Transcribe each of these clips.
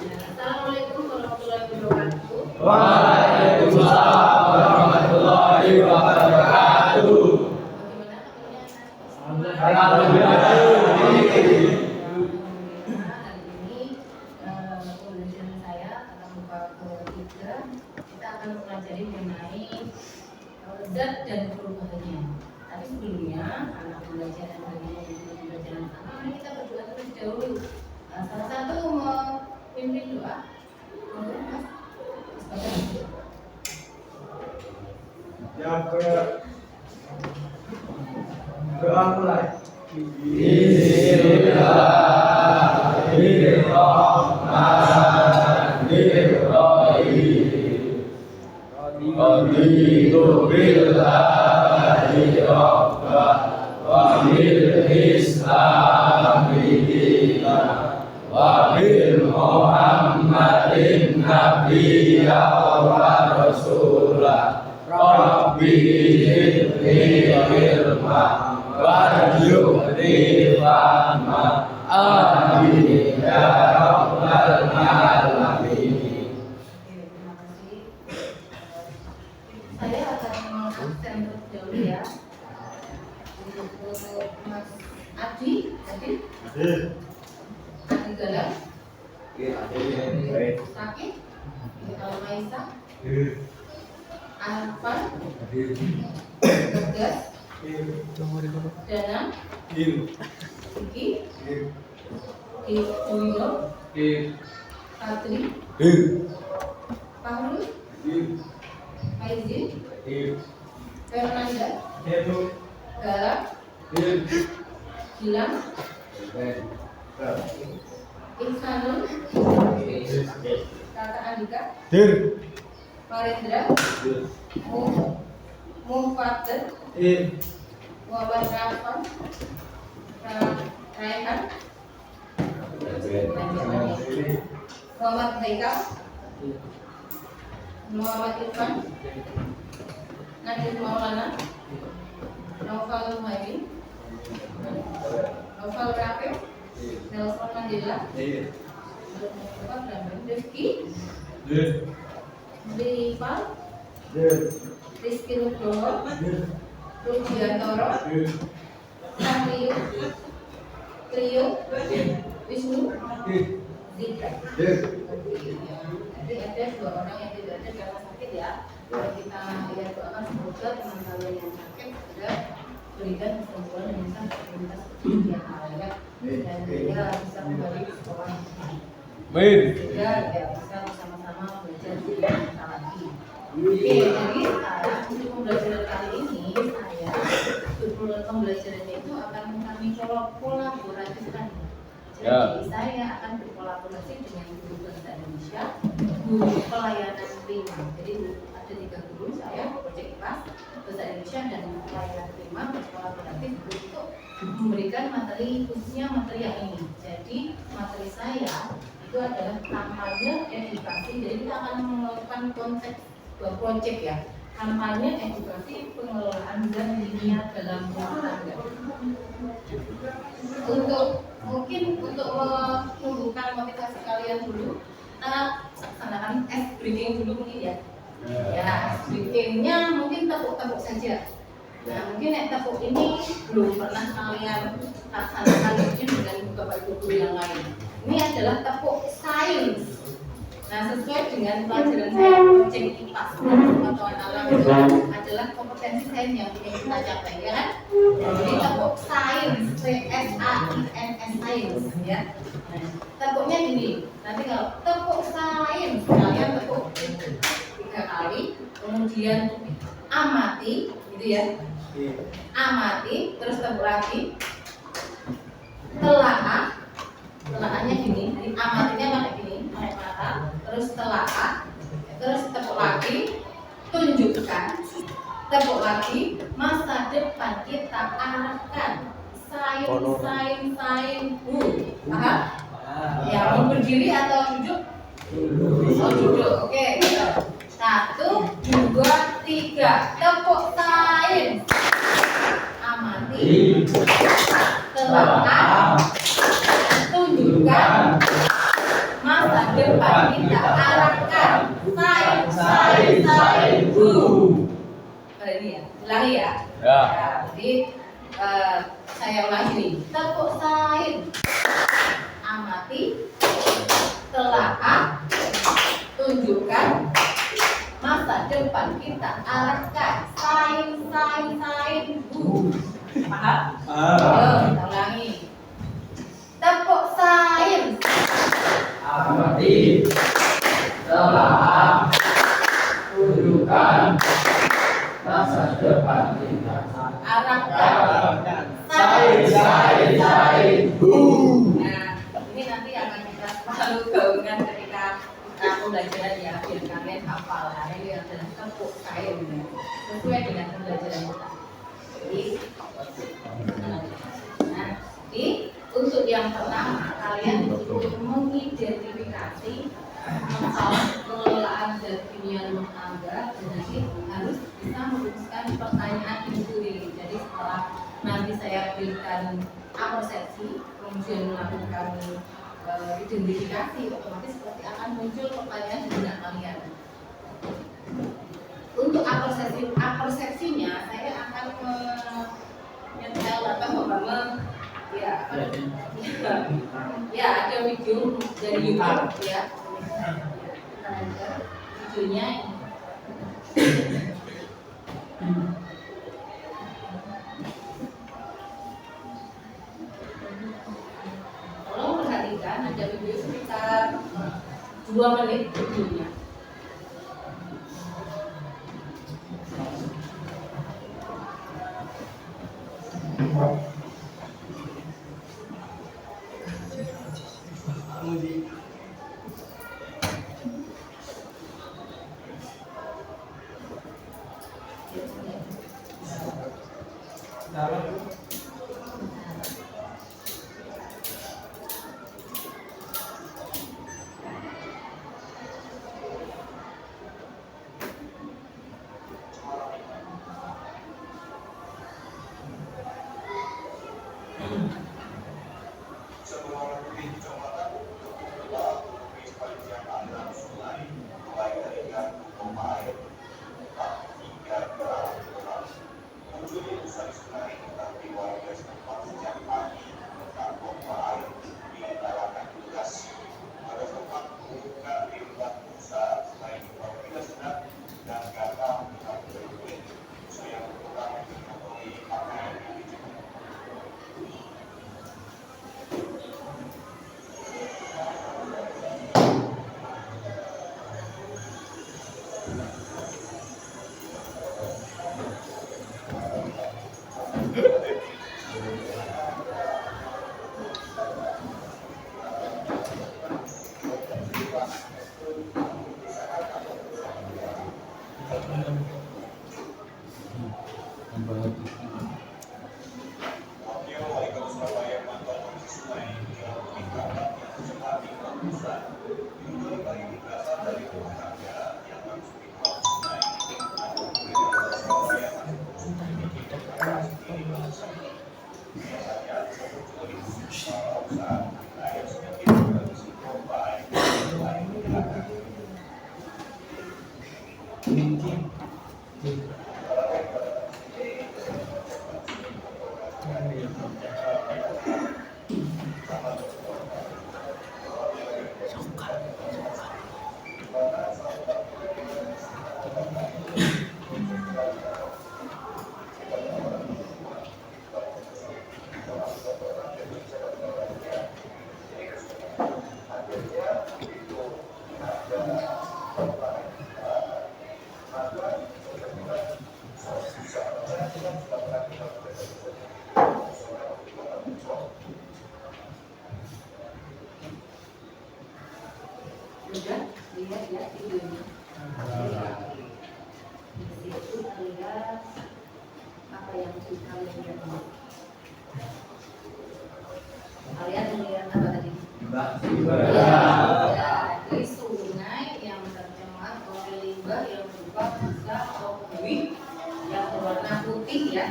Assalamualaikum warahmatullahi wabarakatuh. Waalaikumsalam warahmatullahi wabarakatuh. Alhamdulillah. Hari ini pembelajaran saya akan buka ketiga. Kita akan mempelajari mengenai zat dan perubahannya. Tapi sebelumnya anak pembelajaran hari ini pembelajaran pertama, mari kita berdoa terlebih dahulu. Salah satu memimpin doa. Yang doa mulai. Bismillahirrahmanirrahim. Raditu billahi rabban wa bil islami dinan wa bil Muhammadin nabiyya wa rasulah. Rabbi zidni ilma warzuqni fahma. Amin ya rabbal alamin. Terima kasih. Saya akan mengabsen terlebih dahulu ya. Untuk Mas Adi Galang. Sakit. Kalau Maisa. Arfan. Gagas. Dana. Iki. Joyo. Patri. Fahrul. Aizin. Fernanda. Galang. Gilang. Ihsanul. Kakak Andika. Marendra. Mufaddal. Muhammad Rafan. Raihan. Muhammad Haikal. Muhammad Irfan. Nadir Maulana. Naufal Muhaimin. Naufal Rafi. Nelson Mandela. Rizky. Rival. Rizky Nugroho. Rudiantoro. Sanriyu. Trio. Wisnu. Zika. Jadi ada dua orang yang tidak ada karena sakit ya. Kalau kita lihat doakan semoga teman-teman yang sakit sudah berikan kesembuhan dan bisa beraktivitas seperti yang ada dan dia bisa kembali ke sekolah. Sehingga ya bisa bersama-sama belajar lagi. Oke, jadi sekarang untuk pembelajaran kali ini saya untuk pembelajarannya itu akan kami kolaborasikan. Jadi saya akan berkolaborasi dengan guru bahasa Indonesia, guru pelayanan prima. Jadi ada 3 guru, saya project kelas bahasa Indonesia dan pelayanan prima berkolaborasi untuk memberikan materi khususnya materi yang ini. Jadi materi saya itu adalah kampanye edukasi. Jadi kita akan melakukan konsep project ya, kampanye edukasi pengelolaan zat kimia dalam rumah tangga. Untuk menumbuhkan motivasi kalian dulu, kita laksanakan ice breaking dulu mungkin ya. Ya, ice breakingnya mungkin tepuk-tepuk saja. Nah, mungkin tepuk ini belum pernah kalian laksanakan mungkin dengan beberapa guru yang lain. Ini adalah tepuk sains. Nah, sesuai dengan pelajaran saya project IPAS pengetahuan alam itu adalah kompetensi sains yang ingin kita capai, ya kan? Jadi tepuk sains, SAINS sains, ya. Nah, tepuknya gini. Nanti kalau tepuk sains, kalian tepuk 3 kali, kemudian amati, gitu ya. Amati, terus tepuk lagi. Telaah, telaahnya gini. Jadi amatinya pakai gini, pakai mata. Terus telaah, terus tepuk lagi, tunjukkan, tepuk lagi, masa depan kita arahkan, sains, paham? Ya, mau berdiri atau duduk? Oh, duduk, oke. 1, 2, 3, tepuk sains, amati, telaah, tunjukkan, masa masa depan kita arahkan. Sai, bu. Ini ya, ulangi ya. Ya. Jadi saya ulangi nih. Tepuk sain, amati, telaah, tunjukkan, masa depan kita arahkan. Sain, bu. Paham? Ayo, kita ulangi. Tepuk sain, Amati, telah tunjukkan, masa depan kita arahkan. Sai, bu. Nah, ini nanti akan kita selalu gaungkan ketika pembelajaran ya, biar kalian hafal. Nah, ini adalah tepuk sain sesuai dengan pembelajaran kita. Jadi untuk yang pertama kalian untuk mengidentifikasi masalah pengelolaan zat kimia rumah tangga, dan nanti harus bisa merumuskan pertanyaan itu. Jadi setelah nanti saya berikan persepsi, kemudian melakukan identifikasi, otomatis seperti akan muncul pertanyaan di benak kalian. Untuk persepsinya saya akan menyetel atau membangun ya ada video dari YouTube ya. Ada videonya. Tolong perhatikan, ada video sekitar 2 menit videonya. Sudah lihat ya videonya. Di situ terlihat apa yang kalian lihat. Kalian melihat apa tadi? Jadi sungai yang tercemar oleh limbah yang berupa busa atau buih yang berwarna putih ya.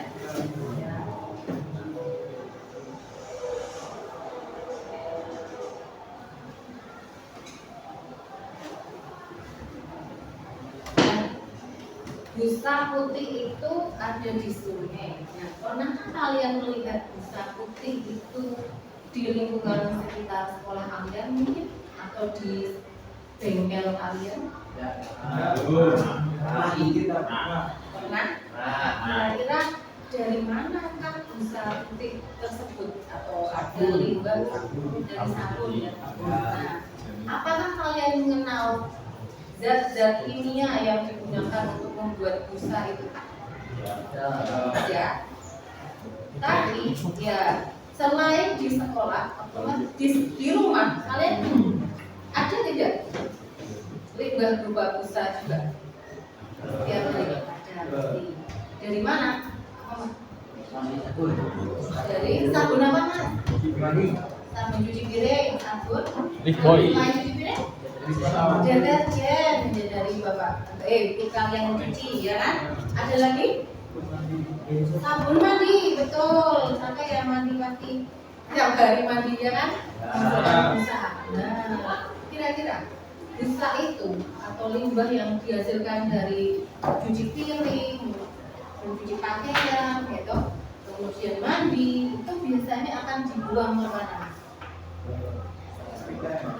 busa putih itu ada di sungai. Nah, pernahkah kalian melihat busa putih itu di lingkungan sekitar sekolah kalian mungkin atau di bengkel kalian? Pernah? Kira-kira dari manakah busa putih tersebut atau ada limbah dari sabun ya? Nah, apakah kalian mengenal zat-zat kimia yang digunakan untuk membuat busa itu? Ya. Tapi ya selain di sekolah atau di rumah kalian ada tidak limbah berupa busa juga? Ya ada. Dari mana? Dari sabun apa mas? Sabun cuci piring, sabun. Selain cuci piring? Deterjen dari bapak. Tukang yang cuci ya kan? Ada lagi? Sabun mandi, betul. Sampai yang mandi tiap hari mandi ya kan? Busa. Nah, kira-kira busa itu atau limbah yang dihasilkan dari cuci piring, cuci pakaian, gitu, kemudian mandi, itu biasanya akan dibuang ke mana?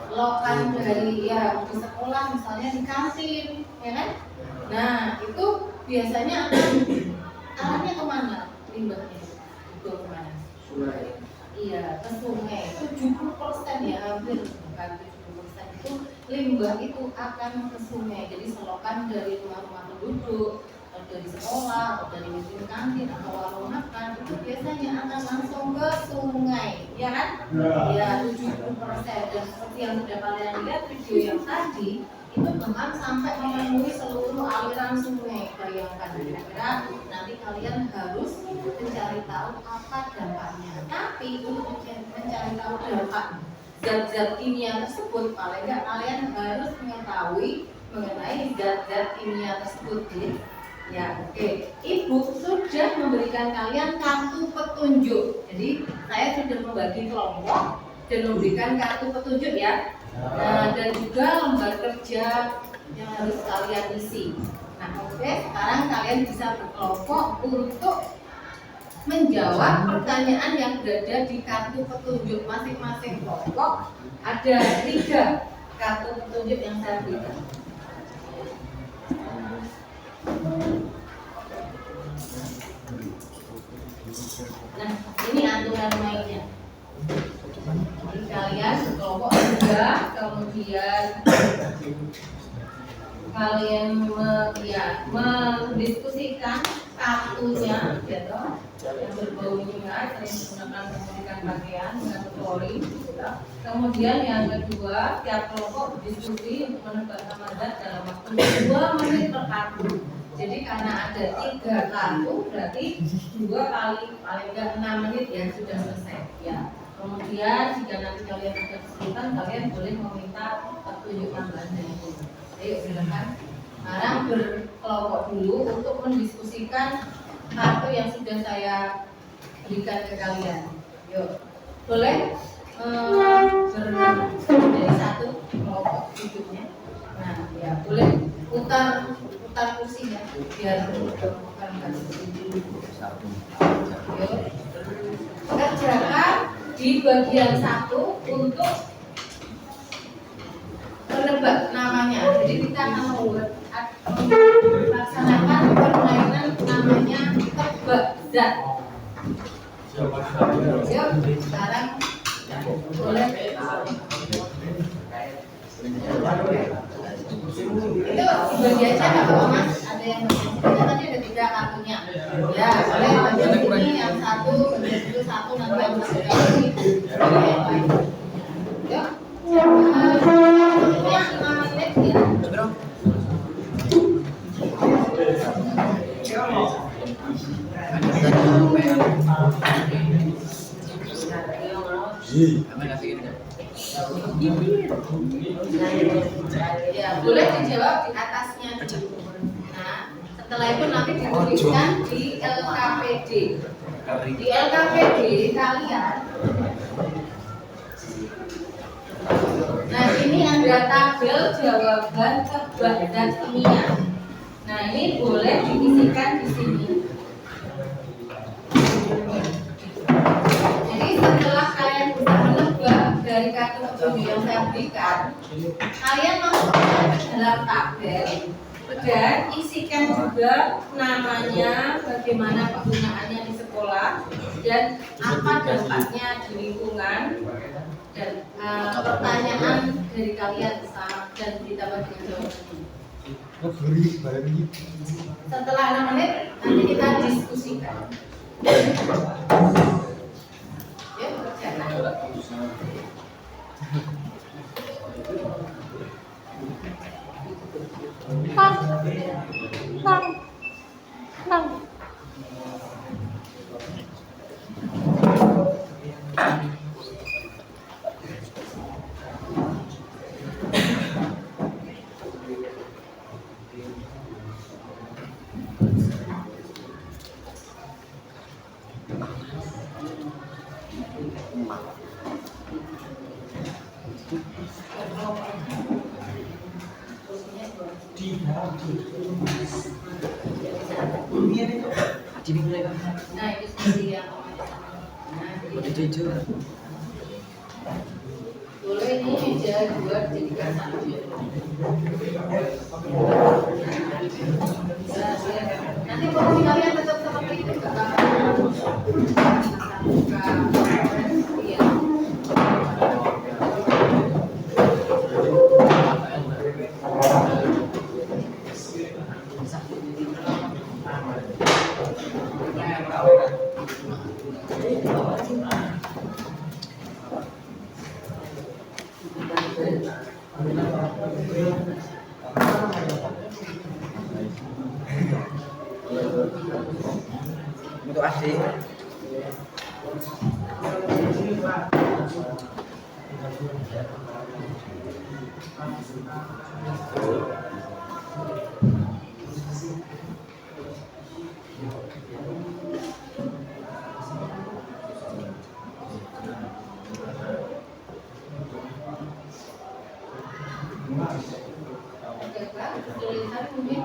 Lokan dari ya di sekolah misalnya di kantin, ya kan? Nah itu biasanya akan arahnya kemana limbahnya? Itu kemana? Sungai. Iya ke sungai. 70% ya hampir bukan 70% itu limbah itu akan ke sungai. Jadi selokan dari rumah-rumah penduduk, atau dari sekolah, atau dari mesin kantin atau warung makan itu biasanya akan langsung ke sungai, ya kan? Ya 70%. Dan seperti yang sudah kalian lihat video yang tadi itu bahkan sampai memenuhi seluruh aliran sungai. Bayangkan kira-kira nanti kalian harus mencari tahu apa dampaknya. Tapi untuk mencari tahu dampak zat-zat kimia tersebut, paling nggak kalian harus mengetahui mengenai zat-zat kimia tersebut. Ya, oke. Ibu sudah memberikan kalian kartu petunjuk. Jadi saya sudah membagi kelompok dan memberikan kartu petunjuk ya. Nah, dan juga lembar kerja yang harus kalian isi. Nah, oke. Sekarang kalian bisa berkelompok untuk menjawab pertanyaan yang berada di kartu petunjuk masing-masing kelompok. Ada 3 kartu petunjuk yang saya berikan. Nah, ini aturan mainnya. Jadi kalian berkelompok 3, kemudian kalian mendiskusikan kartunya, gitu, yang berbau minyak, sering menggunakan pendidikan pakaian dengan chlorine, gitu. Kemudian yang kedua, tiap kelompok berdiskusi untuk menebak nama zat dalam waktu 2 menit per kartu. Jadi karena ada 3 kartu, berarti 2 kali paling enggak 6 menit ya sudah selesai. Ya. Kemudian jika nanti kalian ada kesulitan, kalian boleh meminta petunjuk tambahan dari itu. Ayo silakan. Sekarang berkelompok dulu untuk mendiskusikan kartu yang sudah saya berikan ke kalian. Yuk, boleh jadi 1 kelompok hidupnya. Nah, ya boleh putar kursinya biar bukan kerjakan di bagian 1 untuk menebak namanya. Jadi kita akan melaksanakan permainan namanya tebak zat. Yuk, sekarang boleh. Itu dibagi aja nggak apa-apa mas. Ada yang bagian tadi ada 3 kartunya. Ya, boleh bagian ini yang 1, bagian itu 1, nanti yang bagian ini yang lain. Yuk, waktunya 5 menit ya. Ya, boleh dijawab di atasnya dulu. Nah, setelah itu nanti dituliskan di LKPD. Di LKPD kalian. Nah, ini ada tabel jawaban tebak zat kimia. Nah, ini boleh diisikan di sini. Jadi setelah kalian bisa menebak dari kartu petunjuk yang saya berikan, kalian masukkan ke dalam tabel dan isikan juga namanya, bagaimana penggunaannya di sekolah, dan apa dampaknya di lingkungan, dan pertanyaan dari kalian dan ditambah dengan jawabannya. Setelah 6 menit nanti kita diskusikan. Ya, kerjakan. Nah, itu seperti yang boleh ini meja 2, 3, 1. Nanti posisi kalian tetap seperti itu, nggak apa-apa. Iya. Untuk adik. Tulisan mungkin.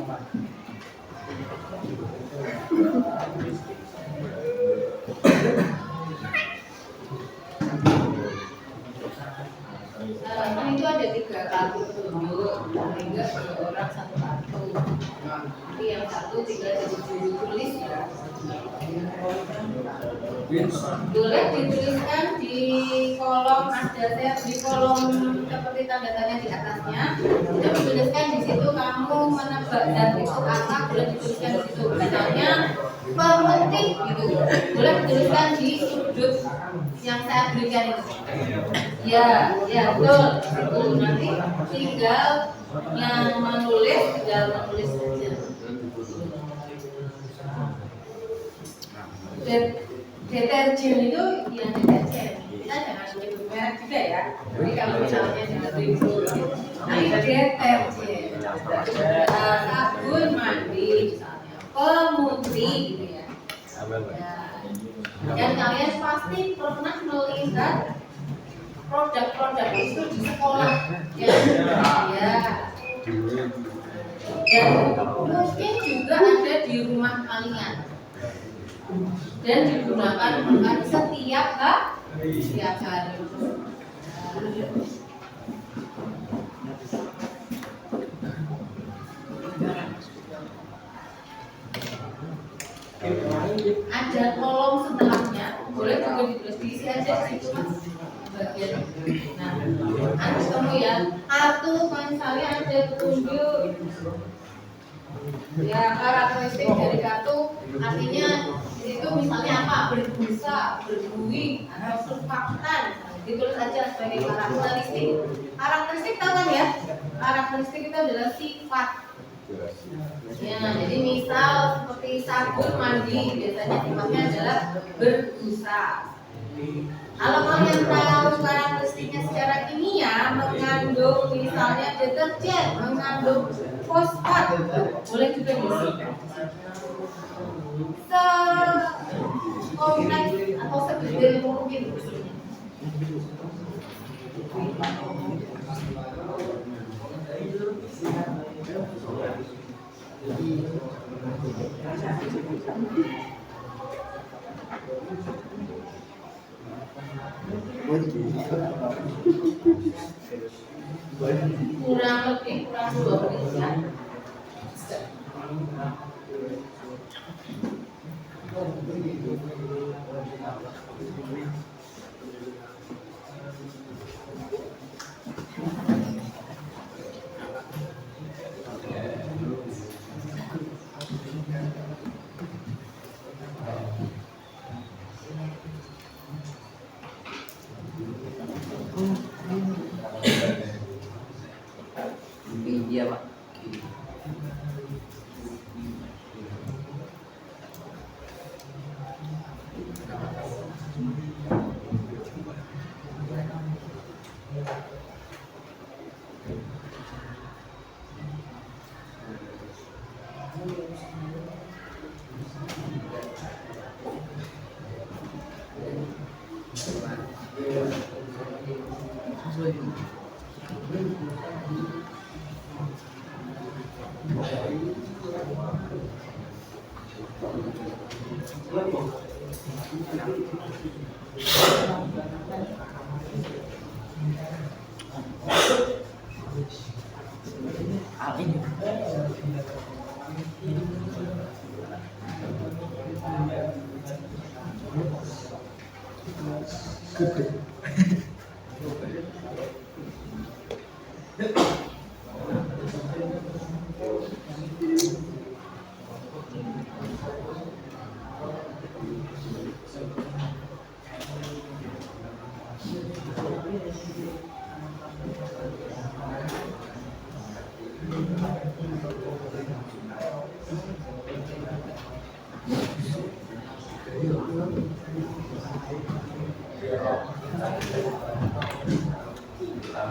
Kan itu ada 3 kartu petunjuk, sehingga 2 orang 1 kartu. Nanti yang satu tinggal ditulis ya. Boleh dituliskan di kolom, ada di kolom seperti tanda tanya di atasnya. Itu dituliskan di situ kamu menebak dan itu apa, boleh dituliskan di situ. Misalnya pemutih gitu, boleh dituliskan di sudut yang saya berikan itu. Ya, betul. Itu nanti tinggal yang menulis saja. Deterjen itu yang deterjen, kita jangan menyebut merek juga ya. Jadi kalau misalnya jangan itu, ini deterjen, sabun mandi misalnya, pemutih gitu ya. Dan kalian pasti pernah melihat produk-produk itu di sekolah, ya. Dan mungkin juga ada di rumah kalian. Dan digunakan makan setiap hari. Ada kolom setelahnya, boleh juga ditulis diisi aja di situ mas bagian. Nah, ada kamu ya kartu misalnya ada petunjuk. Ya, karakteristik dari kartu artinya itu misalnya apa, berbusa, berbuih, atau surfaktan, ditulis aja sebagai karakteristik. Karakteristik tahu kan ya? Karakteristik itu adalah sifat. Ya, jadi misal seperti sabun mandi biasanya sifatnya adalah berbusa. Kalau kalian tahu karakteristiknya secara kimia mengandung misalnya deterjen, mengandung fosfat, boleh juga diisikan. Kompleks atau sedetail mungkin. Kurang lebih kurang 2 menit ya. Iya Pak.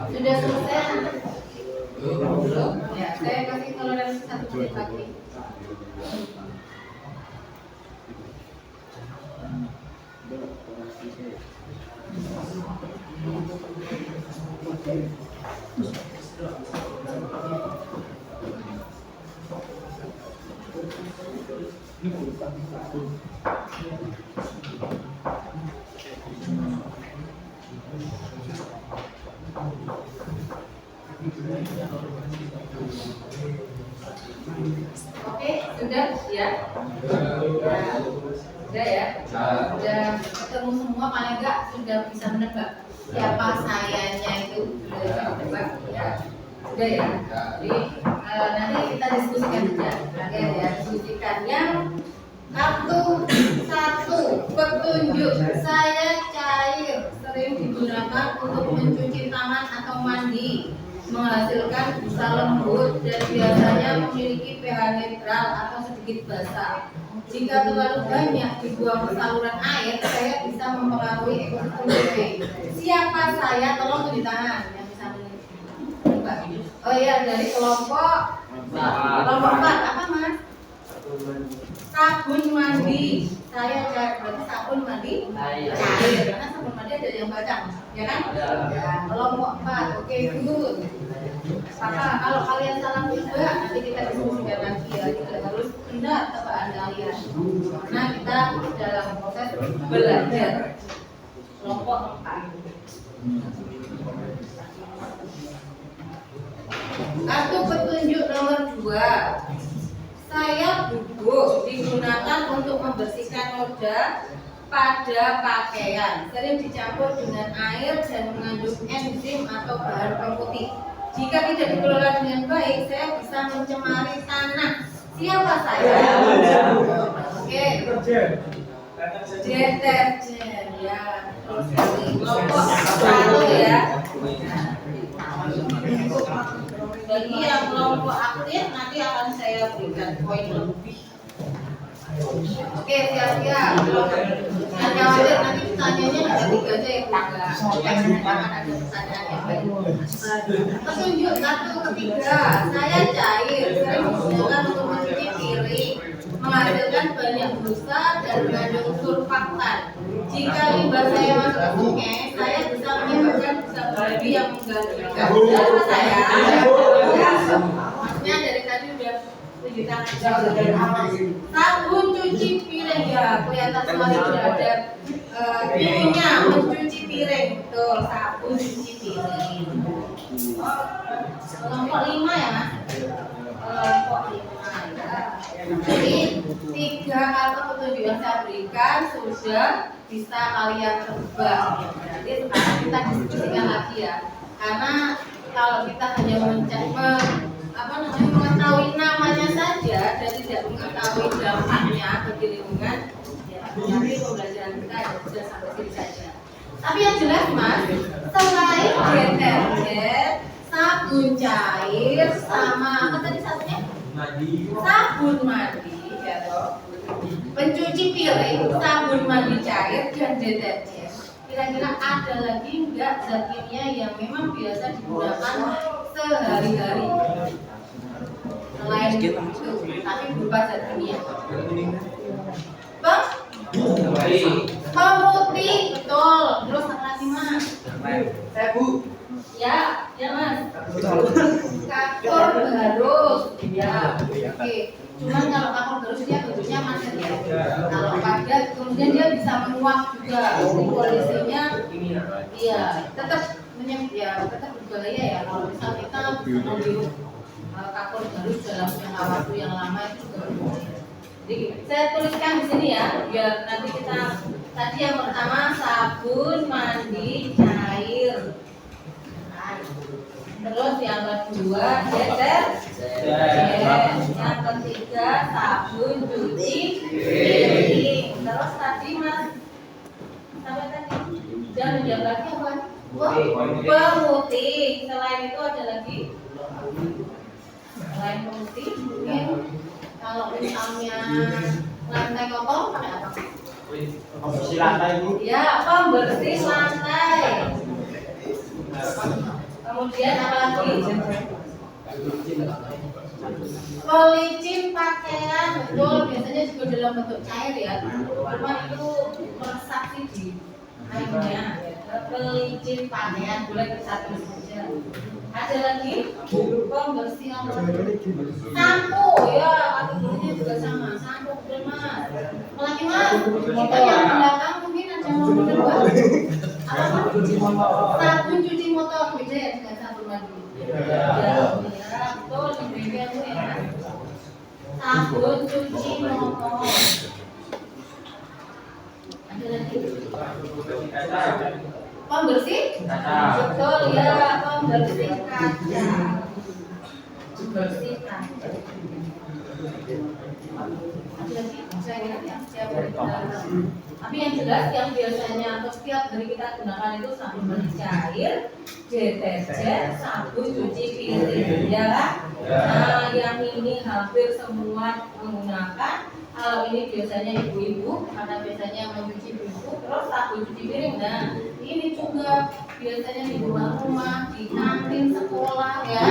Sudah selesai? Belum? Ya, saya kasih toleransi 1 menit lagi. Oke, sudah ya? Sudah ya? Sudah ketemu semua, paling enggak sudah bisa menebak siapa sayanya itu sudah menebak ya? Sudah ya? Jadi nanti kita diskusikan saja. Oke ya, diskusikan yang satu petunjuk saya cair sering digunakan untuk mencuci tangan atau mandi, menghasilkan busa lembut dan biasanya memiliki pH netral atau sedikit basah. Jika terlalu banyak dibuang ke saluran air, saya bisa mempengaruhi ekosistem sungai. Siapa saya? Tolong tunjuk tangan yang bisa menebak. Oh iya, dari kelompok 4. Apa Mas? Sabun mandi. Saya berarti sabun mandi cair, karena sabun mandi ada yang batang, ya kan? Ya, kelompok 4. Oke, good. Maka kalau kalian salah juga, nanti kita diskusikan lagi ya. Tidak harus benar tebakan kalian. Karena kita dalam proses belajar. Kelompok 4. Kartu petunjuk nomor 2. Saya bubuk digunakan untuk membersihkan noda pada pakaian. Sering dicampur dengan air dan mengandung enzim atau bahan pemutih. Jika tidak dikelola dengan baik, saya bisa mencemari tanah. Siapa saya? Oke. Deterjen ya. Terus kelompok 1 ya. Bagi yang kelompok aktif nanti akan saya berikan poin lebih. Oke, siap-siap. Jangan khawatir, nanti pertanyaannya ada 3 aja ya, enggak. Akan ada pertanyaan yang baik. Petunjuk kartu ketiga, saya cair, sering digunakan untuk mencuci piring, menghasilkan banyak busa dan mengandung surfaktan. Jika limbah saya masuk ke sungai, saya bisa menyebabkan busa babi yang mengganggu ikan. Siapa saya? Ya, maksudnya dari tadi udah 7 di tangan dari awal. Sabun cuci piring ya, kelihatan sekali sudah ada ininya mencuci piring, betul, sabun cuci piring. Kelompok 5 ya mas? Kelompok 5 ya. Jadi 3 kartu petunjuk yang saya berikan sudah bisa kalian tebak. Jadi sekarang kita diskusikan lagi ya. Karena kalau kita hanya mengetahui namanya saja dan tidak mengetahui dampaknya bagi lingkungan, ya nanti pembelajaran kita sudah sampai sini saja. Tapi yang jelas mas, selain deterjen, sabun cair, sama apa tadi satunya? Sabun mandi, ya toh. Pencuci piring, sabun mandi cair dan deterjen. Kira-kira ada lagi enggak zat kimia yang memang biasa digunakan sehari-hari selain itu, tapi berupa zat kimia? Pemutih, betul. Terus apa lagi mas? Ya, ya mas. Kakor harus, ya. Oke. Cuman kalau kakor terus dia bentuknya macet ya. Kalau padat kemudian dia bisa menguap juga. Kondisinya, iya, tetap tetap berbahaya ya. Kalau misal kita menghirup kakor harus dalam jangka waktu yang lama itu juga berbahaya. Jadi saya tuliskan di sini ya, biar nanti kita tadi yang pertama sabun mandi cair. Terus yang kedua deterjen, yang ketiga sabun cuci piring. Terus tadi mas sampai tadi jangan jawab lagi apa? Pemutih. Selain itu ada lagi? Selain pemutih mungkin kalau misalnya lantai kotor pakai apa? Pembersih lantai bu. Ya, pembersih lantai. Kemudian apa lagi? Pelicin pakaian, betul. Biasanya juga dalam bentuk cair ya. Cuma itu meresap sih di airnya. Pelicin pakaian boleh disatu saja. Ada lagi pembersih sampo ya, kategorinya juga sama. Sampo betul mas. Apalagi mas? Kita yang belakang mungkin ada yang mau mencoba. Apa? Sabun cuci motor beda ya dengan sabun mandi. Ya, betul beda ya. Sabun cuci motor. Ada lagi? Pembersih? Betul ya, pembersih kaca. Pembersih kaca. Ada lagi? Saya ingat ya, siapa yang tapi yang jelas yang biasanya atau setiap hari kita gunakan itu sabun mandi cair, deterjen, sabun cuci piring, ya kan? Nah, yang ini hampir semua menggunakan. Kalau ini biasanya ibu-ibu, karena biasanya mencuci piring, terus sabun cuci piring. Nah, ini juga biasanya di rumah-rumah, di kantin sekolah ya,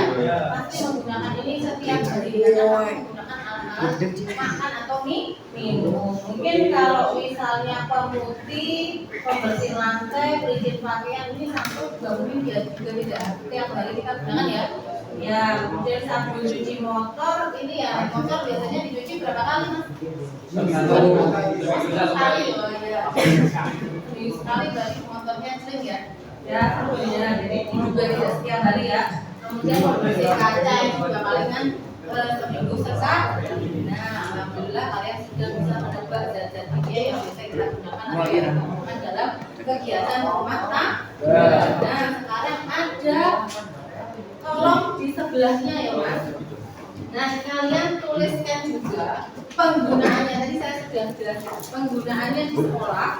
pasti menggunakan ini setiap hari. Menggunakan alat-alat makan atau minum. Mungkin kalau misalnya pemutih, pembersih lantai, pelicin pakaian, ini sampo juga mungkin dia juga tidak setiap hari kita gunakan ya. Ya, kemudian sabun cuci motor, ini ya motor biasanya dicuci berapa kali mas? Sekali, oh iya. Sekali berarti motornya sering ya. Ya, jadi ini juga tidak setiap hari ya. Kemudian pembersih kaca yang juga palingan seminggu sekali. Nah, alhamdulillah kalian sudah bisa menebak zat-zat kimia yang bisa kita gunakan atau yang digunakan dalam kegiatan rumah tangga. Nah, sekarang ada kolom di sebelahnya ya mas. Nah, kalian tuliskan juga penggunaannya. Tadi saya sudah jelaskan penggunaannya di sekolah.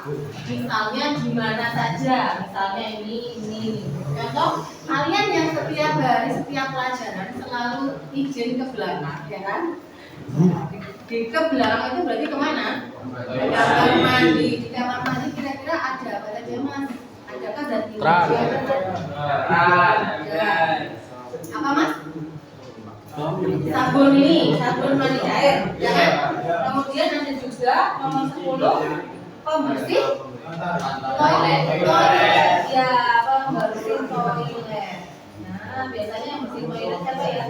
Misalnya di mana saja. Misalnya ini. Contoh, kalian yang setiap hari, setiap pelajaran selalu izin ke belakang, ya kan? Di ke belakang itu berarti kemana? Di kamar mandi. Di kamar mandi kira-kira ada apa saja mas? Adakah zat kimia? Apa mas? Sabun ini, sabun mandi cair, ya kan? Kemudian ada juga nomor 10 pembersih toilet, ya pembersih toilet. Nah biasanya yang bersih toilet siapa ya?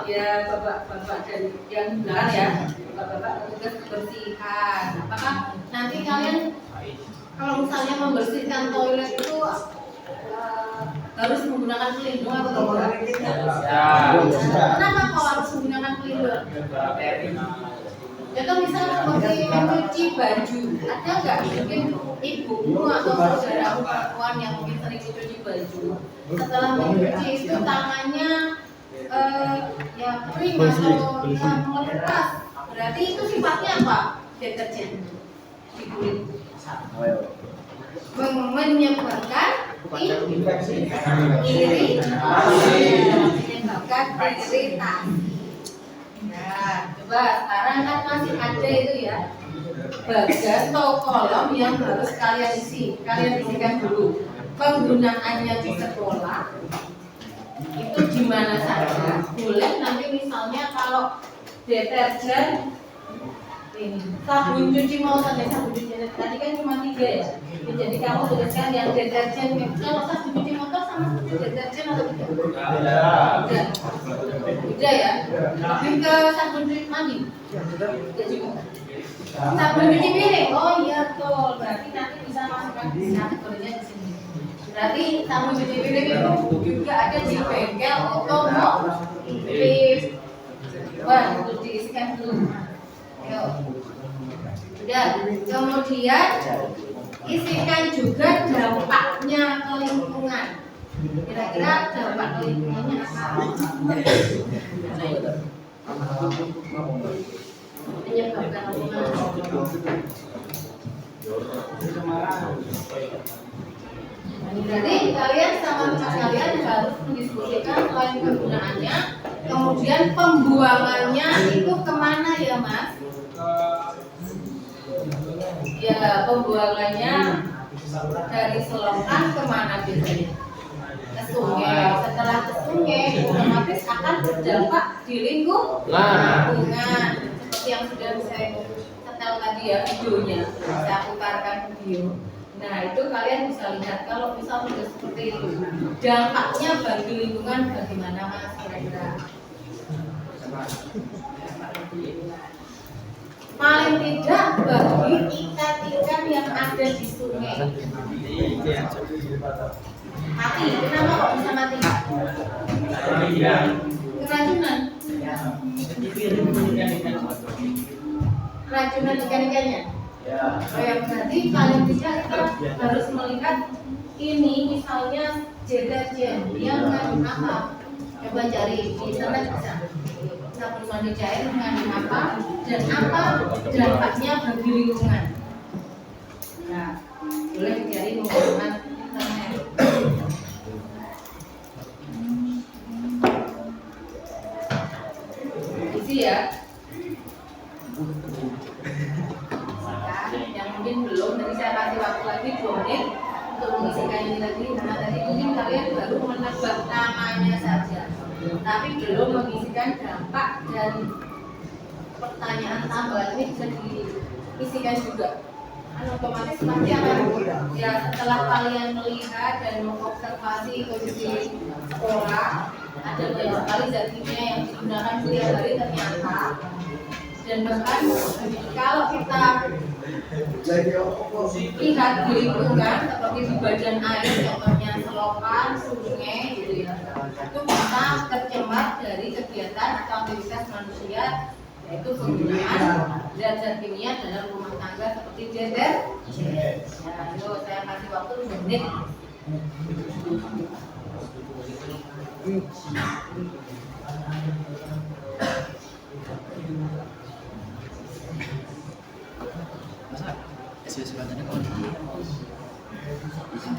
Ya bapak-bapak dan yang belakang ya, bapak-bapak petugas kebersihan. Apakah nanti kalian kalau misalnya membersihkan toilet itu harus menggunakan pelindung atau tidak? Kenapa kalau harus menggunakan pelindung? Atau misalnya seperti mencuci baju, ada nggak mungkin ibumu atau saudara perempuan yang mungkin sering mencuci baju, setelah mencuci itu tangannya ya kering atau melepas, berarti itu sifatnya apa? Deterjen di kulit menyebabkan iritasi. Nah, coba sekarang kan masih ada itu ya bagan atau kolom yang harus kalian isi. Kalian isikan dulu penggunaannya di sekolah itu di mana saja. Boleh nanti misalnya kalau deterjen ini sabun cuci motor dan sabun cuci tadi kan cuma 3 ya. Jadi kamu tuliskan yang deterjen. Kalau sabun cuci motor sama sabun deterjen atau tidak? Tidak ya. Lebih ke sabun cuci mandi. Sabun cuci piring. Oh iya betul. Berarti nanti bisa masukkan kategorinya di sini. Berarti sabun cuci piring itu juga ada di bengkel otomotif. Wah, untuk diisikan dulu. Udah, kemudian isikan juga dampaknya ke lingkungan. Kira-kira dampak ke lingkungannya apa? Menyebabkan lingkungan. Jadi kalian sama kalian harus mendiskusikan poin penggunaannya, kemudian pembuangannya itu kemana ya Mas? Ya pembuangannya dari selokan kemana biasanya? Ke sungai. Setelah ke sungai otomatis akan berdampak di lingkungan. Seperti yang sudah saya setel tadi ya videonya, saya putarkan video. Nah itu kalian bisa lihat kalau misal sudah seperti itu dampaknya bagi lingkungan bagaimana Mas kira-kira? Paling tidak bagi ikan-ikan yang ada di sungai mati. Kenapa kok bisa mati? Keracunan. Keracunan ikan-ikannya. Oh ya berarti paling tidak kita harus melihat ini misalnya deterjen yang mengandung apa? Coba cari di internet bisa. Sabun mandi cair mengandung apa dan apa dampaknya bagi lingkungan. Nah, boleh dicari menggunakan internet. Isi ya. Yang mungkin belum, nanti saya kasih waktu lagi 2 menit untuk mengisikan ini lagi. Nah, tadi mungkin kalian baru menebak namanya saja, tapi belum mengisikan dampak dan pertanyaan tambahan ini bisa diisikan juga. Otomatis nanti akan ya setelah kalian melihat dan mengobservasi kondisi sekolah, ada banyak sekali zat kimia yang digunakan setiap hari ternyata. Dan bahkan kalau kita lihat di lingkungan seperti di badan air contohnya selokan, sungai gitu ya, itu bisa tercemar dari kegiatan atau aktivitas manusia, yaitu penggunaan zat-zat kimia dalam rumah tangga seperti deterjen. Nah, itu saya kasih waktu 2 menit. Sebenarnya kalau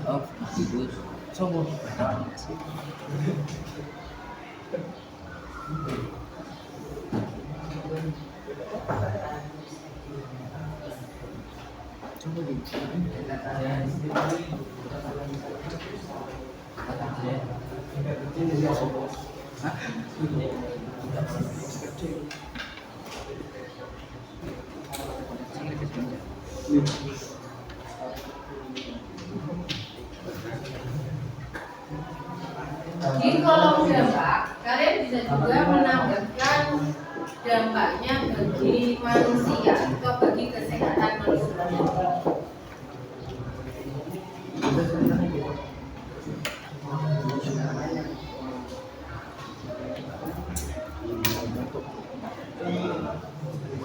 oh bagus sombong Di kolom kolom dampak, kalian bisa juga menambahkan dampaknya bagi manusia atau bagi kesehatan manusia.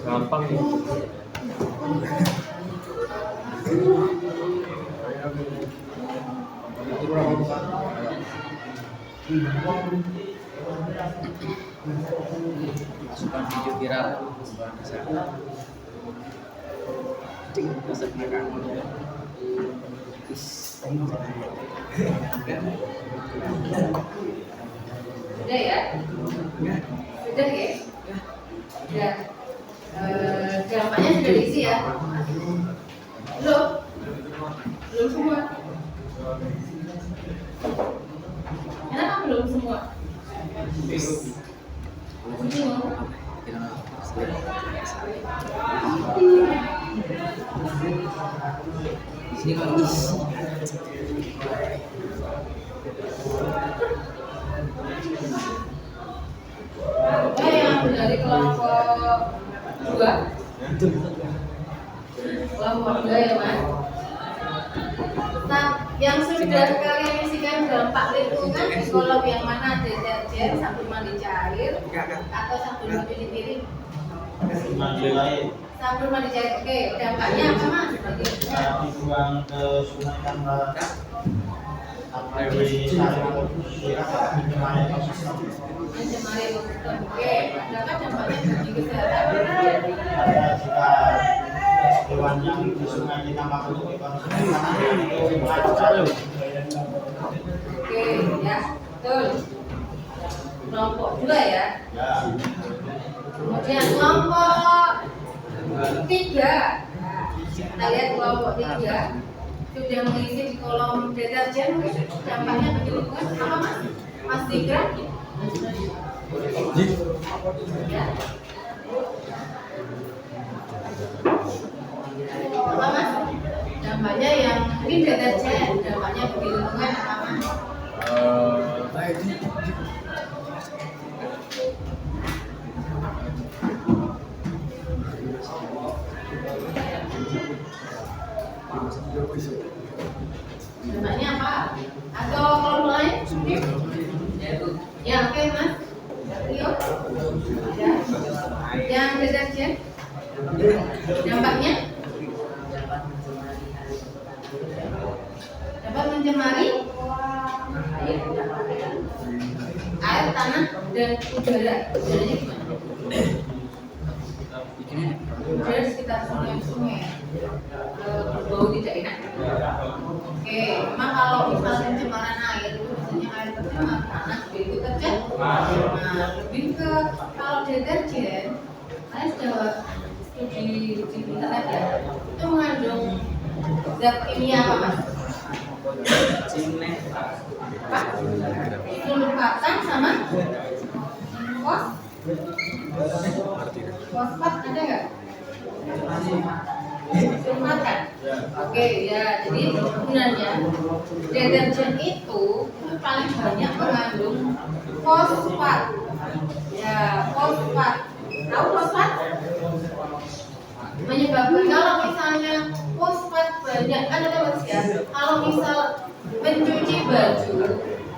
Gampang nih. Masukkan video viral. Bisa belakang. Sudah ya? Sudah ya? Sudah. Dampaknya sudah diisi ya? Belum? Belum semua? Kenapa belum semua? Bingung. Di sini kan isi. Yang dari kelompok 2. Kelompok 2 ya Mas. Nah, yang sudah kalian isikan dampak lingkungan di kolom yang mana? Deterjen, sabun mandi cair, atau sabun cuci piring? Sabun mandi cair. Oke, dampaknya apa Mas? Dibuang ke sungai tanpa mencemari ekosistem. Oke, dapat dampaknya bagi kesehatan. Jika hewan yang di sungai kita makan itu itu mengacau. Oke, ya, betul. Kelompok 2 ya. Ya. Kemudian kelompok 3. Kita lihat kelompok 3 sudah mengisi di kolom deterjen. Dampaknya bagi lingkungan apa Mas? Mas Dikra? Ya. Apa Mas? Dampaknya yang ini deterjen. Dampaknya bagi lingkungan apa Mas? Dampaknya apa? Atau kelompok lain? Ya, oke Mas. Rio? Ya. Yang deterjen? Dampaknya? Dapat mencemari air, tanah, dan udara. Udaranya gimana? Udara di sekitar sungai-sungai bau tidak enak. Oke, memang kalau misal pencemaran air itu biasanya air tercemar, tanah juga ikut tercemar. Nah, lebih ke kalau deterjen, saya sudah studi di internet ya, itu mengandung zat kimia apa Mas? Pak, sulfatan sama fosfat ada nggak? Sulfatan. Oke ya, jadi sebenarnya deterjen itu paling banyak mengandung fosfat. Ya, fosfat. Tahu fosfat? Menyebabkan kalau misalnya fosfat banyak, kan ada Mas ya. Kalau misal mencuci baju,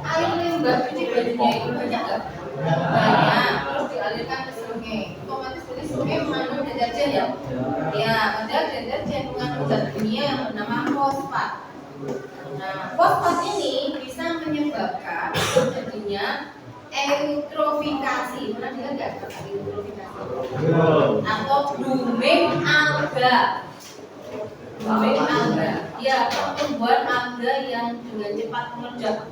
air limbah cuci bajunya itu banyak nggak? Banyak, terus dialirkan ke sungai. Otomatis berarti sungai mengandung deterjen ya. Ya, padahal deterjen mengandung zat kimia yang bernama fosfat. Nah, fosfat ini bisa menyebabkan terjadinya eutrofikasi. Pernah dengar nggak kata eutrofikasi? Atau booming alga. Booming alga. Ya, pertumbuhan alga yang dengan cepat meledak.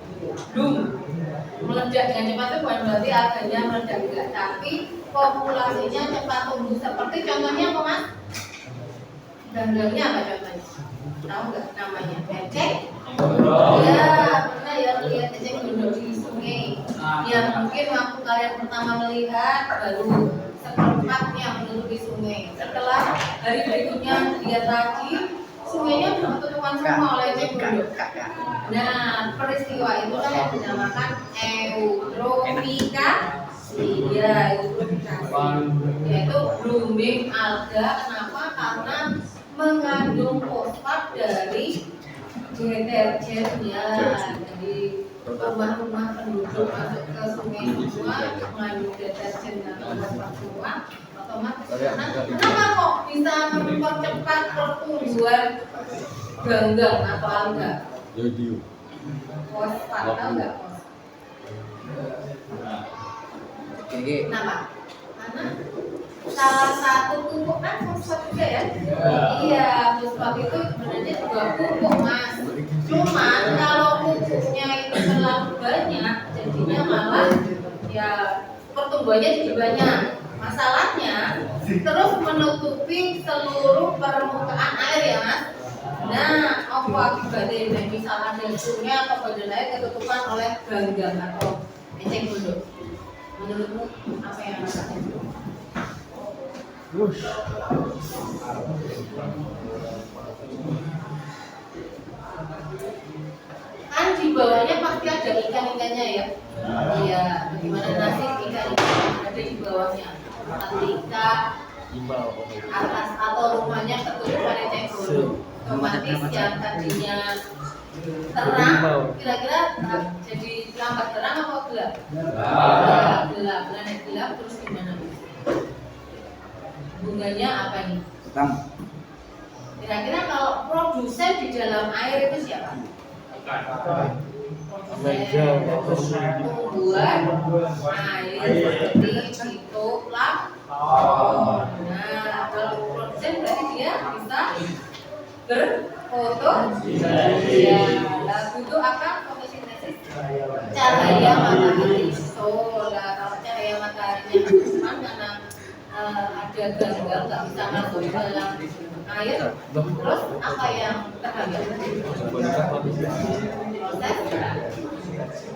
Meledak dengan cepat itu bukan berarti alganya meledak enggak, tapi populasinya cepat tumbuh. Seperti contohnya apa Mas? Gandangnya apa contohnya? Tahu nggak namanya? Eceng? Ya, pernah ya lihat eceng gondok di sungai. Ya mungkin waktu kalian pertama melihat baru seperempatnya menutupi sungai. Setelah hari berikutnya lihat lagi, sungainya sudah dilakukan semua oleh eceng gondok. Nah, peristiwa itulah yang dinamakan eutrofikasi. Ya, eutrofikasi. Yaitu blooming alga. Kenapa? Karena mengandung fosfat dari deterjennya. Jadi rumah-rumah penduduk masuk ke sungai semua mengandung deterjen dan fosfat semua. Otomatis kenapa kok bisa mempercepat pertumbuhan ganggang atau alga? Fosfat, tahu nggak fosfat? Kenapa? Karena salah satu pupuk kan fosfat juga ya? Iya, fosfat itu sebenarnya juga pupuk mas. Cuman kalau pupuknya itu terlalu banyak, jadinya malah ya pertumbuhannya jadi banyak. Masalahnya terus menutupi seluruh permukaan air ya mas. Nah, apa akibatnya? Misal ada sungai atau badan air ketutupan oleh ganggang atau eceng gondok. Menurutmu apa yang akan terjadi? Kan di bawahnya pasti ada ikan-ikannya ya. Iya, bagaimana nasib ikan-ikan yang ada di bawahnya? Ketika atas atau rumahnya ketutupan eceng gondok, otomatis yang tadinya terang kira-kira jadi lambat terang apa gelap? Gelap, gelap terus gimana? Bunganya apa ini? Kira-kira kalau produsen di dalam air itu siapa? Tumbuhan air seperti itu lah. Nah, kalau produsen berarti dia bisa berfotosintesa. Lagu itu apa? Fotosintesis cahaya matahari. Lah kalau cahaya mataharinya cuma karena ada ganggang nggak bisa masuk ke dalam air, terus apa yang terhambat? Proses?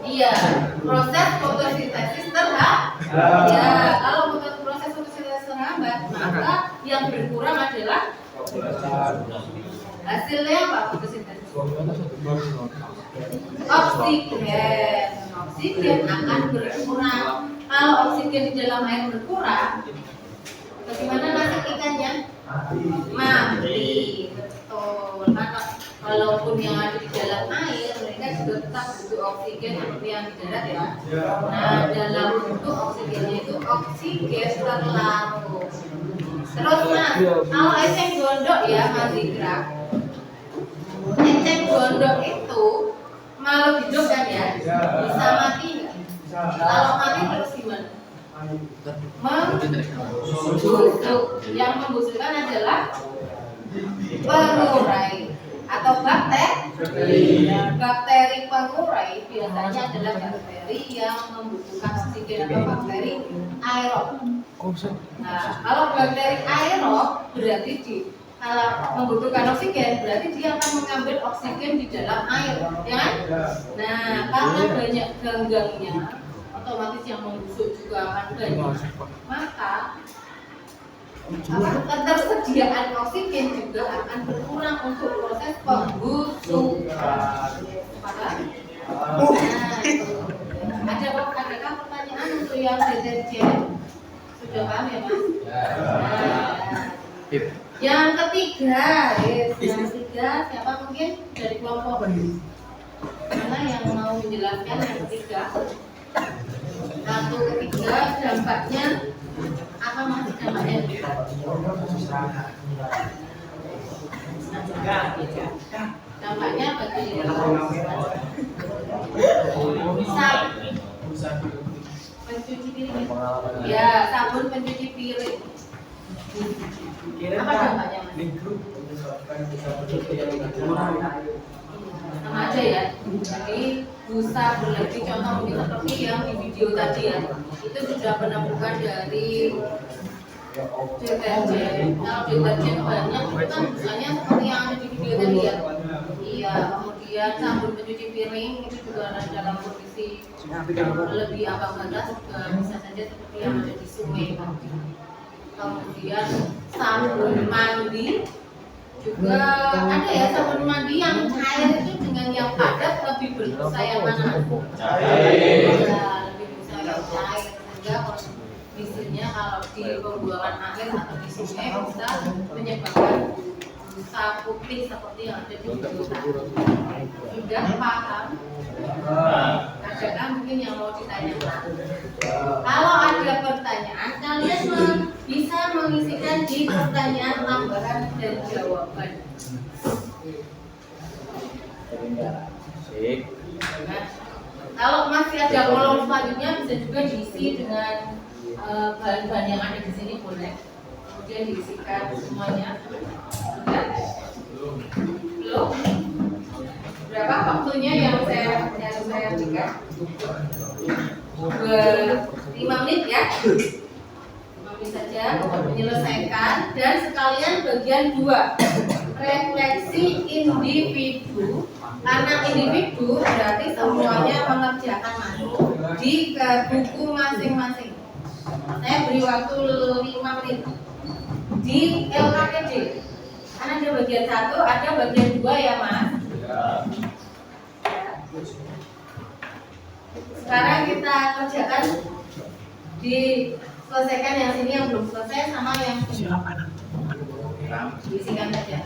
Iya, proses fotosintesis terhambat. Ya, kalau proses fotosintesis terhambat, maka yang berkurang adalah hasilnya apa fotosintesis? Oksigen. Oksigen akan berkurang. Kalau oksigen di dalam air berkurang, bagaimana nasib ikannya? Mati. Betul. Maka walaupun yang ada di dalam air, mereka juga tetap butuh oksigen seperti yang di darat ya. Nah, dalam bentuk oksigennya itu oksigen terlarut. Terus mas, kalau eceng gondok ya mas Ikra, eceng gondok itu makhluk hidup kan ya, bisa mati nggak? Kalau mati terus gimana? Membusuk. Yang membusukkan adalah pengurai atau bakteri. Bakteri pengurai biasanya adalah bakteri yang membutuhkan oksigen atau bakteri aerob. Nah, kalau bakteri aerob berarti kalau membutuhkan oksigen berarti dia akan mengambil oksigen di dalam air, ya kan? Nah, karena banyak ganggangnya, otomatis yang membusuk juga akan banyak. Maka ketersediaan oksigen juga akan berkurang untuk proses pembusukan. Nah, adakah pertanyaan untuk yang deterjen? Sudah paham ya mas? Yang ketiga, siapa mungkin dari kelompok mana yang mau menjelaskan yang ketiga? Satu ketiga dampaknya apa mas dampaknya? Dampaknya bagi pencuci piring. Ya, sabun pencuci piring. Apa dampaknya mas? Sama aja ya. Jadi busa berlebih contoh mungkin seperti yang di video tadi ya. Itu sudah menemukan dari deterjen. Kalau deterjen banyak itu kan busanya seperti yang ada di video tadi ya. Iya. Kemudian sabun pencuci piring itu juga dalam kondisi lebih ambang batas juga bisa saja seperti yang ada di sungai. Kemudian sabun mandi juga ada ya sabun mandi yang cair itu dengan yang padat lebih berusaha yang mana? Ya, lebih berusaha yang cair sehingga kondisinya kalau di pembuangan akhir atau di sungai bisa menyebabkan busa putih seperti yang ada di video tadi. Sudah paham? Adakah mungkin yang mau ditanyakan? Kalau ada pertanyaan, kalian bisa mengisikan di pertanyaan tambahan dan jawaban. Nah, kalau masih ada kolom selanjutnya bisa juga diisi dengan bahan-bahan yang ada di sini boleh. Kemudian diisikan semuanya. Sudah? Belum? Berapa waktunya yang saya berikan? 5 menit ya. 5 menit saja menyelesaikan dan sekalian bagian 2 refleksi individu. Karena individu berarti semuanya mengerjakan masuk di buku masing-masing. Saya beri waktu 5 menit di LKPD. Karena ada bagian 1, ada bagian 2 ya Mas. Sekarang kita kerjakan diselesaikan yang sini yang belum selesai sama yang sini. Diisikan saja.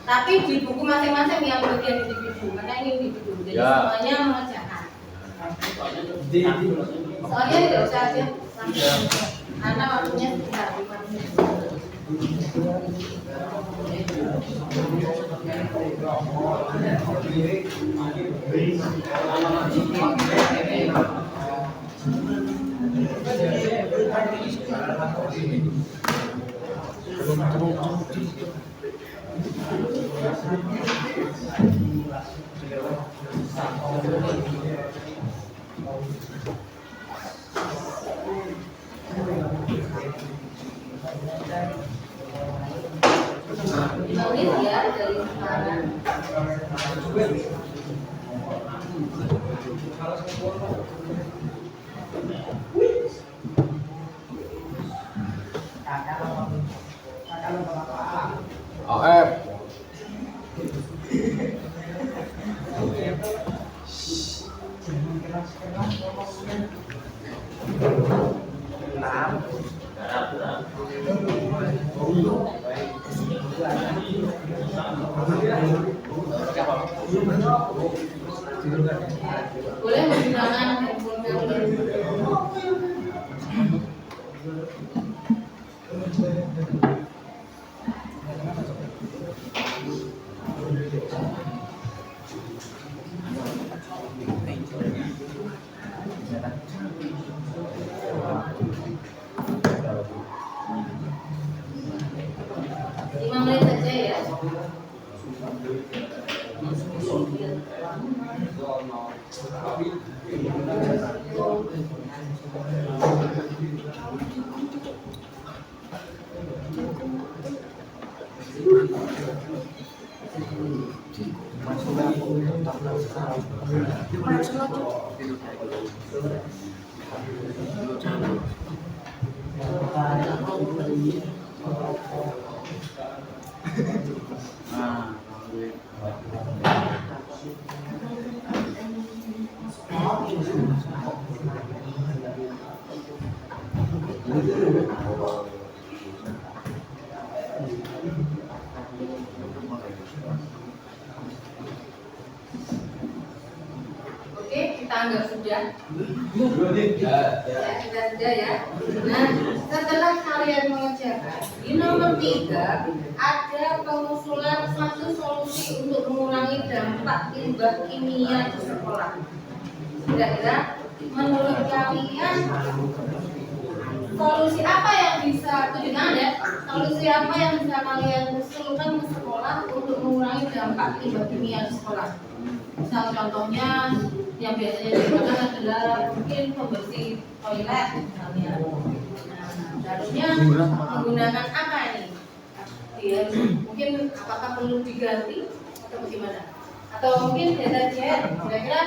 Tapi di buku masing-masing yang bagian individu, karena ini individu, jadi semuanya mengerjakan. Soalnya tidak usah aja karena waktunya sekitar 5 menit. Menit ya dari sekarang. OF. Boleh menggunakan handphone kalian. Lima menit saja ya. Oke, kita anggap sudah. Ya, kita sudah ya. Nah, setelah kalian mengerjakan, di nomor 3 ada pengusulan satu solusi untuk mengurangi dampak limbah kimia di sekolah. Kira-kira menurut kalian solusi apa yang bisa tunjukkan ya? Solusi apa yang bisa kalian usulkan ke sekolah untuk mengurangi dampak limbah kimia di sekolah? Misal contohnya yang biasanya digunakan adalah mungkin pembersih toilet misalnya. Nah, harusnya menggunakan apa ini? Dia mungkin apakah perlu diganti atau bagaimana? Atau mungkin deterjen? Kira-kira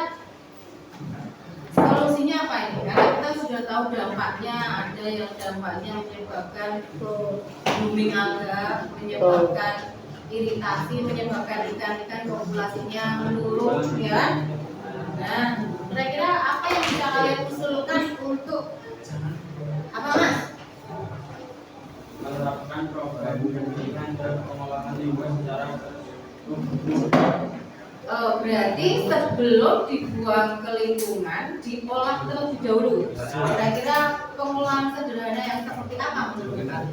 solusinya apa ini? Karena kita sudah tahu dampaknya, ada yang dampaknya menyebabkan booming alga, menyebabkan iritasi, menyebabkan ikan-ikan populasinya menurun, ya. Nah, kira-kira apa yang bisa kalian usulkan untuk apa, Mas? Menerapkan program pendidikan dan pengolahan limbah secara Berarti sebelum dibuang ke lingkungan, diolah terlebih dahulu. Kira-kira pengolahan sederhana yang seperti apa menurut kalian?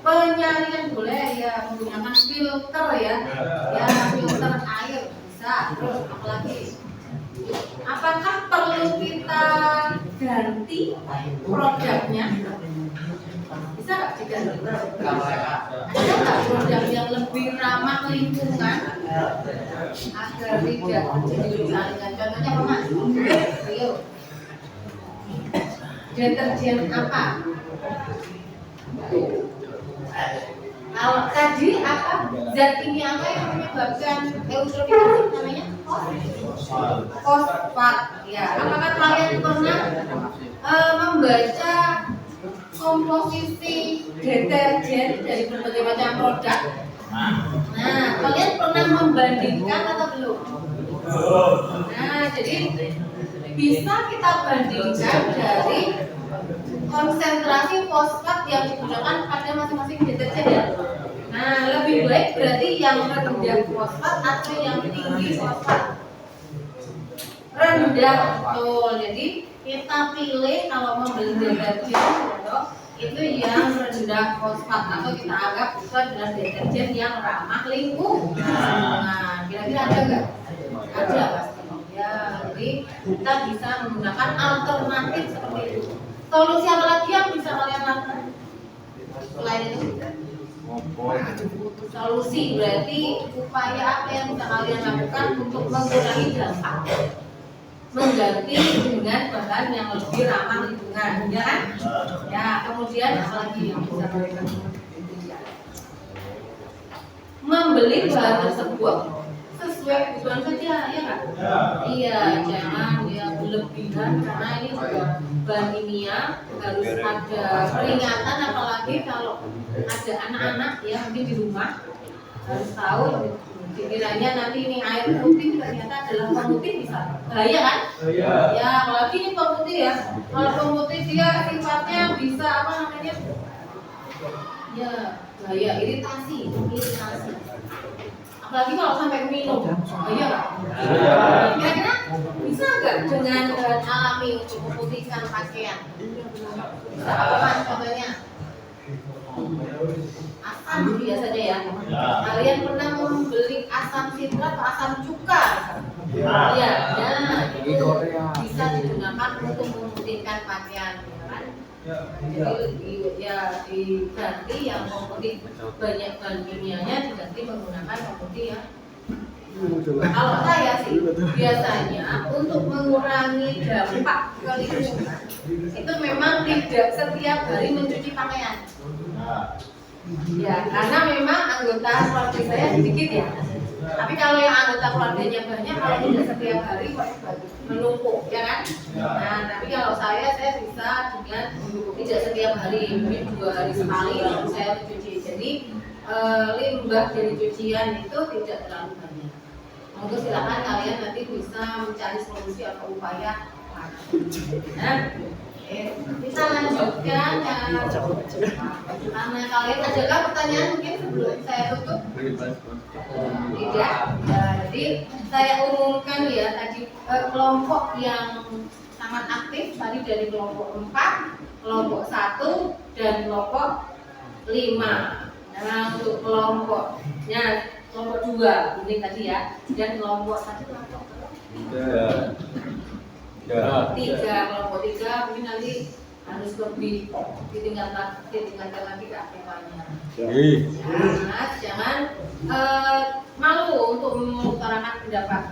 Penyaringan boleh ya, menggunakan filter ya, filter air bisa. Terus apalagi? Apakah perlu kita ganti produknya? Bisa nggak diganti? Ada nggak produk yang lebih ramah lingkungan agar tidak jadi jaringan? Contohnya apa, Mas? Ayo. Deterjen apa? Kalau tadi apa? Zat kimia apa yang menyebabkan eutrofifikasi namanya? Fosfat. Ya, apakah kalian pernah membaca komposisi deterjen dari berbagai macam produk? Nah, kalian pernah membandingkan atau belum? Nah, jadi bisa kita bandingkan dari konsentrasi fosfat yang digunakan pada masing-masing deterjen ya. Nah, lebih baik berarti yang rendah fosfat atau yang tinggi fosfat? Rendah, betul. Jadi kita pilih kalau membeli deterjen itu yang rendah fosfat atau kita anggap itu adalah deterjen yang ramah lingkungan. Nah, kira-kira ada nggak? Ada pasti. Ya, jadi kita bisa menggunakan alternatif seperti itu. Solusi apa lagi yang bisa kalian lakukan selain itu? Solusi berarti upaya apa yang bisa kalian lakukan untuk mengurangi dampak? Mengganti dengan bahan yang lebih ramah lingkungan, ya kan? Ya, kemudian apa lagi yang bisa kalian lakukan? Membeli bahan tersebut sesuai kebutuhan saja, ya kan? Iya, jangan ya berlebihan karena ini juga bahan kimia, harus ada peringatan, apalagi kalau ada anak-anak ya mungkin di rumah harus tahu dikiranya nanti ini air putih ternyata adalah pemutih, bisa bahaya kan? Ya, apalagi ini pemutih ya, kalau pemutih dia sifatnya bisa apa namanya? Ya, bahaya, iritasi. Apalagi kalau sampai minum, bahaya nggak? Kira-kira bisa nggak dengan bahan alami untuk memutihkan pakaian? Bisa apa Mas contohnya? Asam biasanya ya. Kalian pernah membeli asam sitrat atau asam cuka? Iya, nah itu bisa digunakan untuk memutihkan pakaian, ya kan? Jadi ya diganti yang pemutih banyak bahan kimianya, diganti menggunakan pemutih ya. Kalau saya sih biasanya untuk mengurangi dampak ke lingkungan itu memang tidak setiap hari mencuci pakaian. Ya, karena memang anggota keluarga saya sedikit ya. Tapi kalau yang anggota keluarganya banyak, kalau tidak setiap hari menumpuk, ya kan? Nah, tapi kalau saya bisa dengan tidak setiap hari, mungkin 2 hari sekali kalau saya mencuci. Jadi limbah dari cucian itu tidak terlalu banyak. Monggo silakan kalian nanti bisa mencari solusi atau upaya. Nah, kita lanjutkan karena kalian adakah pertanyaan mungkin sebelum saya tutup? Tidak. Jadi saya umumkan ya tadi kelompok yang sangat aktif tadi dari kelompok 4, kelompok 1 dan kelompok 5. Nah, untuk kelompoknya kelompok 2 ini tadi ya, dan kelompok 1 kelompok 3, kelompok 3 mungkin nanti harus lebih ditingkatkan lagi keaktifan-nya. Jangan malu untuk mengutarakan pendapat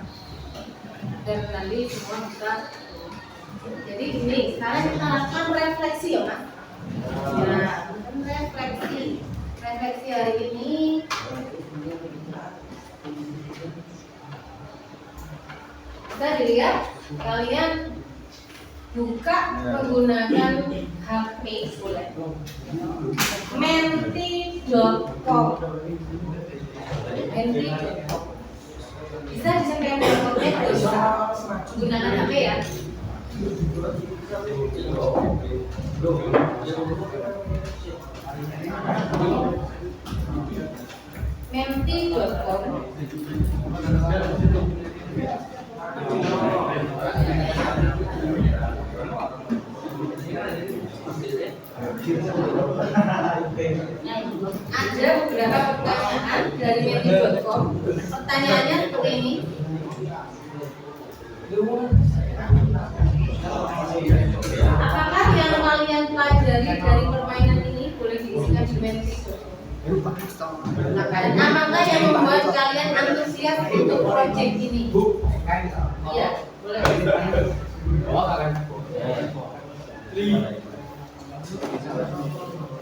dan nanti semua bisa. Jadi ini sekarang kita lakukan refleksi ya Mas. Ya, refleksi hari ini. Bisa dilihat kalian buka menggunakan HP boleh. Menti.com. Menti.com. Bisa disampaikan kodenya kalau bisa menggunakan HP ya. Menti.com. Ada beberapa pertanyaan dari Menti.com. Pertanyaannya seperti ini. Apakah yang kalian pelajari dari permainan ini boleh diisikan di Menti.com? Dan apakah yang membuat kalian antusias untuk proyek ini? Iya, boleh.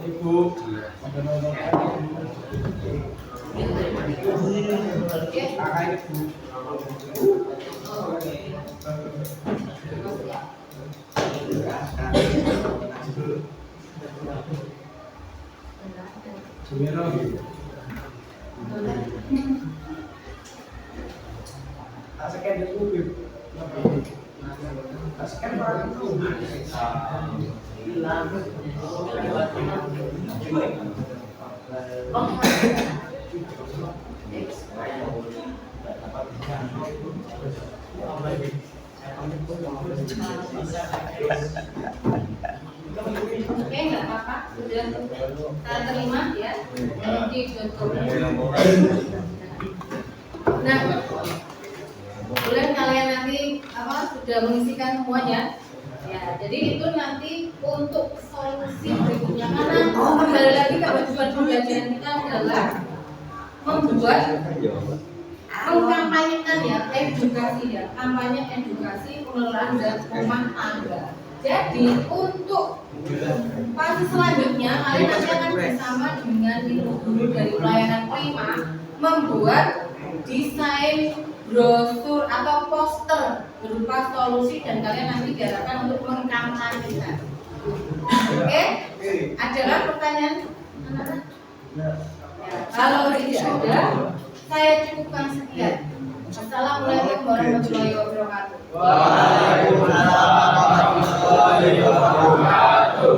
Ibu. Oke. Oke, nggak apa-apa, sudah saya terima ya. Nah, boleh kalian nanti sudah mengisikan semuanya. Ya, jadi itu nanti untuk solusi berikutnya karena kembali lagi kewajiban pembelajaran kita adalah membuat mengkampanyekan ya edukasi ya, kampanye edukasi pengelolaan dan rumah tangga. Jadi untuk fase selanjutnya kalian nanti akan bersama dengan guru dari pelayanan prima membuat desain brosur atau poster berupa solusi dan kalian nanti diharapkan untuk mengkampanyekan. Oke? Adalah pertanyaan anak-anak? Ya, kalau tidak ada, saya cukupkan sekian. Assalamualaikum warahmatullahi wabarakatuh. Waalaikumsalam warahmatullahi wabarakatuh.